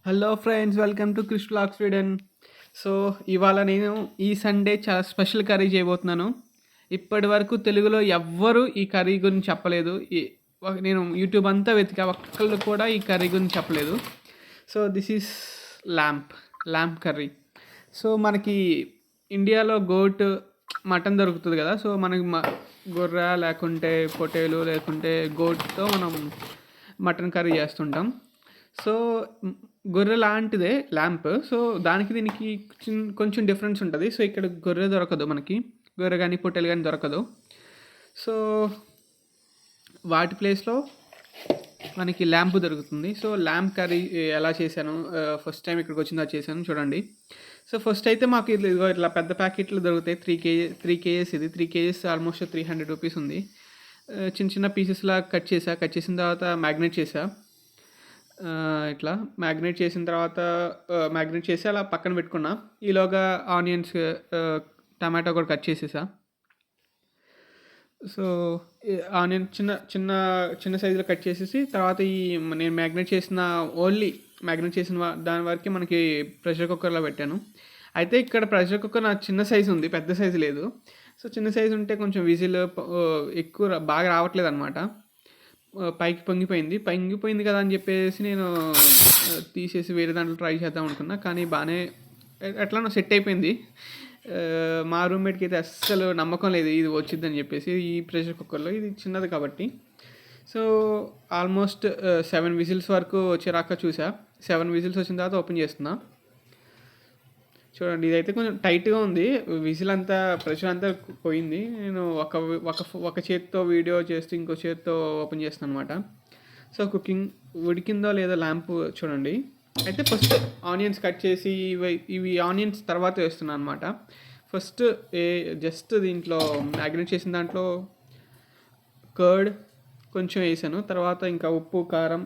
Hello friends, welcome to Krish vlog Sweden. So, ఇవాళ నేను ఈ సండే చాలా స్పెషల్ కర్రీ చేయబోతున్నాను. ఇప్పటి వరకు తెలుగులో ఎవ్వరు ఈ కర్రీ గురించి చెప్పలేదు. నేను యూట్యూబ్ అంతా వెతికా, ఒక్కళ్ళు కూడా ఈ కర్రీ గురించి చెప్పలేదు. So, this is lamp lamp curry. So, మనకి ఇండియాలో గోట్, మటన్ దొరుకుతుంది కదా. సో, మనకి గొర్రె లేకుంటే పొట్టేలు లేకుంటే గోట్తో మనం మటన్ కర్రీ చేస్తుంటాం. సో, గొర్రె లాంటిదే ల్యాంప్. సో, దానికి దీనికి కొంచెం డిఫరెన్స్ ఉంటది. సో, ఇక్కడ గొర్రె దొరకదు మనకి. గొర్రె గానీ, పొట్టేలు గానీ దొరకదు. సో, వాటి ప్లేస్‌లో మనకి ల్యాంప్ దొరుకుతుంది. సో, ల్యాంప్ కర్రీ ఎలా చేశాను, ఫస్ట్ టైం ఇక్కడికొచ్చిన తర్వాత చేశాను చూడండి. సో, ఫస్ట్ అయితే మాకు ఇదిగో ఇట్లా పెద్ద ప్యాకెట్లు దొరుకుతాయి. 3 కేజెస్ ఇది. 3 కేజెస్ ఆల్మోస్ట్ ₹300 ఉంది. చిన్న చిన్న పీసెస్‌లా కట్ చేసిన తర్వాత మ్యాగ్నేట్ చేశా. ఇట్లా మ్యాగ్నేట్ చేసిన తర్వాత మ్యాగ్నేట్ చేసి అలా పక్కన పెట్టుకున్నా. ఈలోగా ఆనియన్స్, టమాటో కూడా కట్ చేసేసా. సో, ఆనియన్ చిన్న చిన్న చిన్న సైజులో కట్ చేసేసి తర్వాత నేను మ్యాగ్నేట్ చేసిన దాని వరకే మనకి ప్రెషర్ కుక్కర్లో పెట్టాను. అయితే ఇక్కడ ప్రెషర్ కుక్కర్ నాకు చిన్న సైజు ఉంది, పెద్ద సైజు లేదు. సో, చిన్న సైజు ఉంటే కొంచెం విజిల్ ఎక్కువ బాగా రావట్లేదు అనమాట. పైకి పొంగిపోయింది కదా అని చెప్పేసి నేను తీసేసి వేరే దాంట్లో ట్రై చేద్దాం అనుకున్నా. కానీ బాగానే ఎట్లానో సెట్ అయిపోయింది. మా రూమ్మేట్కి అయితే అస్సలు నమ్మకం లేదు ఇది వచ్చిద్దని చెప్పేసి, ఈ ప్రెషర్ కుక్కర్లో. ఇది చిన్నది కాబట్టి. సో, ఆల్మోస్ట్ 7 విజిల్స్ వరకు వచ్చేరాక చూసా. 7 విజిల్స్ వచ్చిన తర్వాత ఓపెన్ చేస్తున్నా. చూడండి, ఇదైతే కొంచెం టైట్గా ఉంది. విజిల్ అంతా, ప్రెషర్ అంతా పోయింది. నేను ఒక చేత్తో వీడియో చేస్తూ ఇంకో చేత్తో ఓపెన్ చేస్తాను అనమాట. సో, కుకింగ్ ఉడికిందో లేదో ల్యాంప్ చూడండి. అయితే ఫస్ట్ ఆనియన్స్ కట్ చేసి ఇవి ఆనియన్స్ తర్వాత వేస్తున్నాను అనమాట. ఫస్ట్ జస్ట్ దీంట్లో మ్యాగ్నేట్ చేసిన దాంట్లో కర్డ్ కొంచెం వేసాను. తర్వాత ఇంకా ఉప్పు, కారం,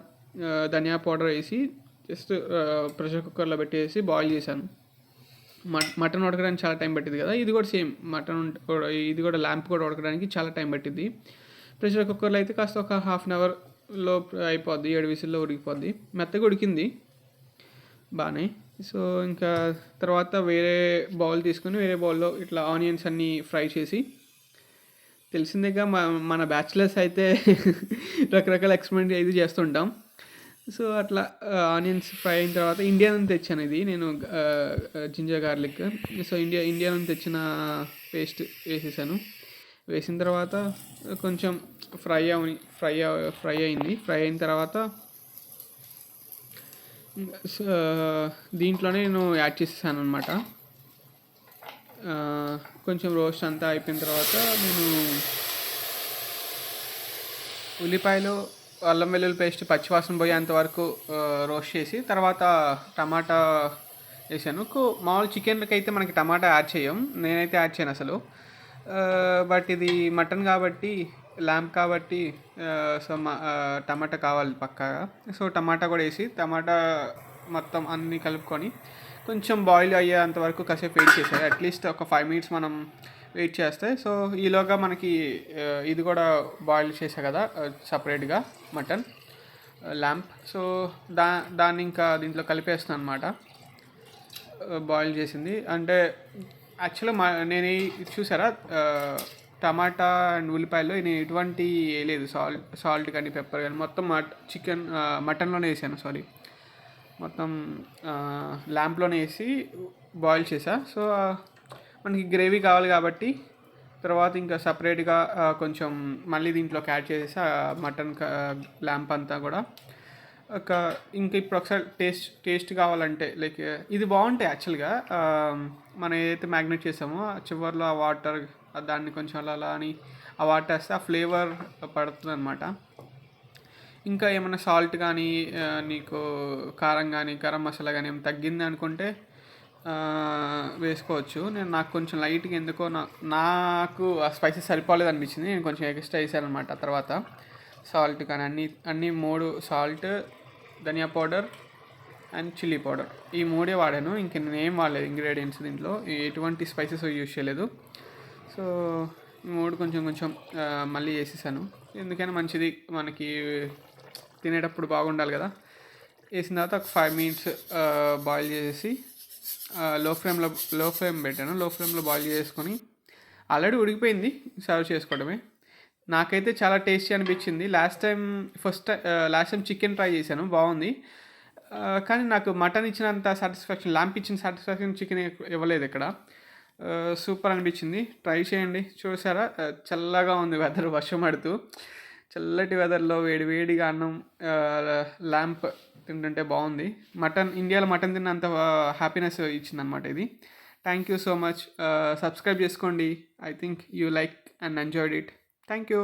ధనియా పౌడర్ వేసి జస్ట్ ప్రెషర్ కుక్కర్లో పెట్టేసి బాయిల్ చేశాను. మటన్ ఉడకడానికి చాలా టైం పట్టింది కదా. ఇది కూడా సేమ్ ఇది కూడా ల్యాంప్ కూడా ఉడకడానికి చాలా టైం పట్టింది. ప్రెషర్ కుక్కర్లో అయితే కాస్త ఒక ½ అన్ అవర్లో అయిపోద్ది. 7 విజిల్లో ఉడికిపోద్ది. మెత్తగా ఉడికింది బాగానే. సో, ఇంకా తర్వాత వేరే బౌల్ తీసుకొని వేరే బౌల్లో ఇట్లా ఆనియన్స్ అన్నీ ఫ్రై చేసి, తెలిసిందేగా మన బ్యాచిలర్స్ అయితే రకరకాల ఎక్స్పెరిమెంట్ ఇది చేస్తుంటాం. సో, అట్లా ఆనియన్స్ ఫ్రై అయిన తర్వాత ఇండియా నుంచి తెచ్చాను ఇది నేను, జింజర్ గార్లిక్. సో, ఇండియా నుంచి తెచ్చిన పేస్ట్ వేసేసాను. వేసిన తర్వాత కొంచెం ఫ్రై అయింది. ఫ్రై అయిన తర్వాత దీంట్లోనే నేను యాడ్ చేసేసాను అనమాట. కొంచెం రోస్ట్ అంతా అయిపోయిన తర్వాత నేను ఉల్లిపాయలు, అల్లం వెల్లుల్లి పేస్ట్ పచ్చివాసన పోయేంత వరకు రోస్ట్ చేసి తర్వాత టమాటా వేసాను. మామూలు చికెన్కి అయితే మనకి టమాటా యాడ్ చేయం, నేనైతే యాడ్ చేయను అసలు. బట్ ఇది మటన్ కాబట్టి, ల్యాంప్ కాబట్టి, సో టమాటా కావాలి పక్కాగా. సో, టమాటా కూడా వేసి టమాటా మొత్తం అన్నీ కలుపుకొని కొంచెం బాయిల్ అయ్యేంత వరకు కాసేపు వెయిట్ చేశారు. అట్లీస్ట్ ఒక 5 మినిట్స్ మనం వెయిట్ చేస్తే. సో, ఈలోగా మనకి ఇది కూడా బాయిల్ చేసా కదా సపరేట్గా మటన్, ల్యాంప్. సో, దాన్ని ఇంకా దీంట్లో కలిపేస్తాను అనమాట, బాయిల్ చేసింది. అంటే యాక్చువల్గా నేను చూసారా, టమాటా అండ్ ఉల్లిపాయల్లో నేను ఎటువంటి వేయలేదు. సాల్ట్ కానీ పెప్పర్ కానీ మొత్తం మటన్లోనే వేసాను. మొత్తం ల్యాంప్లోనే వేసి బాయిల్ చేసా. సో, మనకి గ్రేవీ కావాలి కాబట్టి తర్వాత ఇంకా సపరేట్గా కొంచెం మళ్ళీ దీంట్లోకి యాడ్ చేసేసి మటన్ ల్యాంప్ అంతా కూడా ఇంకా ఇప్పుడు ఒకసారి టేస్ట్ కావాలంటే లైక్ ఇది బాగుంటాయి యాక్చువల్గా. మనం ఏదైతే మ్యాగ్నేట్ చేసామో చివరిలో ఆ వాటర్, దాన్ని కొంచెం అలా అని ఆ వాటర్ వేస్తే ఆ ఫ్లేవర్ పడుతుంది అనమాట. ఇంకా ఏమైనా సాల్ట్ కానీ, నీకు కారం కానీ, గరం మసాలా కానీ ఏమైనా తగ్గింది అనుకుంటే వేసుకోవచ్చు. నాకు కొంచెం లైట్గా ఎందుకో నాకు ఆ స్పైసెస్ సరిపోలేదు అనిపించింది. నేను కొంచెం ఎక్స్ట్రా వేసాను అనమాట. తర్వాత సాల్ట్ కానీ అన్నీ 3 సాల్ట్, ధనియా పౌడర్ అండ్ చిల్లీ పౌడర్, ఈ 3 వాడాను. ఇంక నేను ఏం వాడలేదు ఇంగ్రీడియంట్స్ దీంట్లో, ఎటువంటి స్పైసెస్ యూజ్ చేయలేదు. సో, ఈ 3 కొంచెం మళ్ళీ వేసేసాను. ఎందుకైనా మంచిది, మనకి తినేటప్పుడు బాగుండాలి కదా. వేసిన తర్వాత ఒక 5 మినిట్స్ బాయిల్ చేసేసి లో ఫ్లేమ్ పెట్టాను. లో ఫ్లేమ్లో బాయిల్ చేసుకొని ఆల్రెడీ ఉడికిపోయింది, సర్వ్ చేసుకోవడమే. నాకైతే చాలా టేస్టీ అనిపించింది. లాస్ట్ టైం చికెన్ ట్రై చేశాను, బాగుంది. కానీ నాకు మటన్ ఇచ్చినంత సాటిస్ఫాక్షన్, ల్యాంప్ ఇచ్చిన సాటిస్ఫాక్షన్ చికెన్ ఇవ్వలేదు ఇక్కడ. సూపర్ అనిపించింది, ట్రై చేయండి. చూసారా, చల్లగా ఉంది వెదర్, వర్షం పడుతూ చల్లటి వెదర్లో వేడి వేడిగా అన్నం ల్యాంప్ తింటుంటే బాగుంది. ఇండియాలో మటన్ తిన్నంత హ్యాపీనెస్ ఇచ్చిందనమాట ఇది. Thank you so much. Subscribe చేసుకోండి. I think you like and enjoyed it. Thank you.